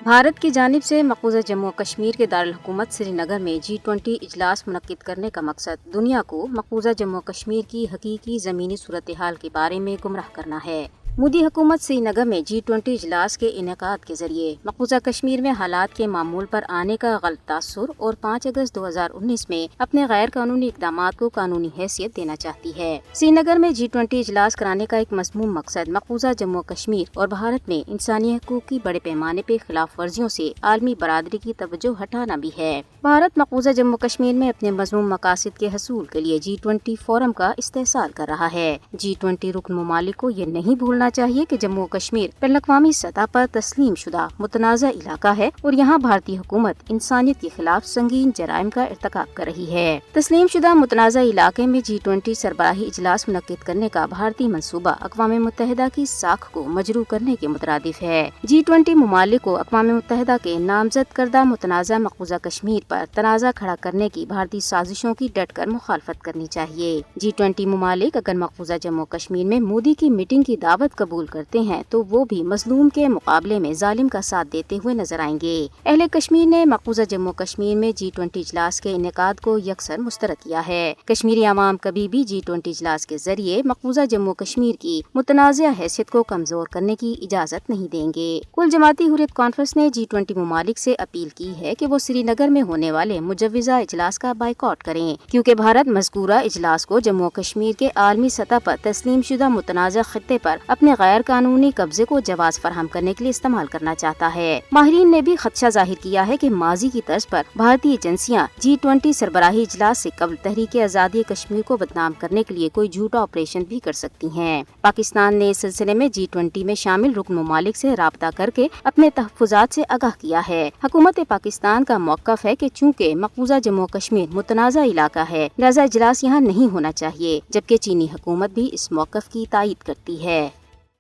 بھارت کی جانب سے مقبوضہ جموں و کشمیر کے دارالحکومت سری نگر میں G20 اجلاس منعقد کرنے کا مقصد دنیا کو مقبوضہ جموں و کشمیر کی حقیقی زمینی صورتحال کے بارے میں گمراہ کرنا ہے۔ مودی حکومت سری نگر میں G20 اجلاس کے انعقاد کے ذریعے مقبوضہ کشمیر میں حالات کے معمول پر آنے کا غلط تاثر اور 5 اگست 2019 میں اپنے غیر قانونی اقدامات کو قانونی حیثیت دینا چاہتی ہے۔ سری نگر میں G20 اجلاس کرانے کا ایک مضمون مقصد مقبوضہ جموں و کشمیر اور بھارت میں انسانی حقوق کی بڑے پیمانے پہ خلاف ورزیوں سے عالمی برادری کی توجہ ہٹانا بھی ہے۔ بھارت مقبوضہ جموں و کشمیر میں اپنے مضمون مقاصد کے حصول کے لیے G20 فورم کا استحصال کر رہا ہے۔ G20 رکن ممالک کو یہ نہیں بھولنا چاہیے کہ جموں و کشمیر بین الاقوامی سطح پر تسلیم شدہ متنازع علاقہ ہے اور یہاں بھارتی حکومت انسانیت کے خلاف سنگین جرائم کا ارتکاب کر رہی ہے۔ تسلیم شدہ متنازع علاقے میں G20 سربراہی اجلاس منعقد کرنے کا بھارتی منصوبہ اقوام متحدہ کی ساکھ کو مجروح کرنے کے مترادف ہے۔ G20 ممالک کو اقوام متحدہ کے نامزد کردہ متنازع مقبوضہ کشمیر پر تنازع کھڑا کرنے کی بھارتی سازشوں کی ڈٹ کر مخالفت کرنی چاہیے۔ G20 ممالک اگر مقبوضہ جموں و کشمیر میں مودی کی میٹنگ کی دعوت قبول کرتے ہیں تو وہ بھی مظلوم کے مقابلے میں ظالم کا ساتھ دیتے ہوئے نظر آئیں گے۔ اہل کشمیر نے مقبوضہ جموں و کشمیر میں G20 اجلاس کے انعقاد کو یکسر مسترد کیا ہے۔ کشمیری عوام کبھی بھی G20 اجلاس کے ذریعے مقبوضہ جموں و کشمیر کی متنازع حیثیت کو کمزور کرنے کی اجازت نہیں دیں گے۔ کل جماعتی حریت کانفرنس نے G20 ممالک سے اپیل کی ہے کہ وہ سری نگر میں ہونے والے مجوزہ اجلاس کا بائیکاٹ کریں، کیونکہ بھارت مذکورہ اجلاس کو جموں و کشمیر کے عالمی سطح پر تسلیم شدہ متنازع خطے پر اپنے غیر قانونی قبضے کو جواز فراہم کرنے کے لیے استعمال کرنا چاہتا ہے۔ ماہرین نے بھی خدشہ ظاہر کیا ہے کہ ماضی کی طرز پر بھارتی ایجنسیاں G20 سربراہی اجلاس سے قبل تحریک آزادی کشمیر کو بدنام کرنے کے لیے کوئی جھوٹا آپریشن بھی کر سکتی ہیں۔ پاکستان نے اس سلسلے میں G20 میں شامل رکن ممالک سے رابطہ کر کے اپنے تحفظات سے آگاہ کیا ہے۔ حکومت پاکستان کا موقف ہے کہ چونکہ مقبوضہ جموں و کشمیر متنازع علاقہ ہے لہذا اجلاس یہاں نہیں ہونا چاہیے، جبکہ چینی حکومت بھی اس موقف کی تائید کرتی ہے۔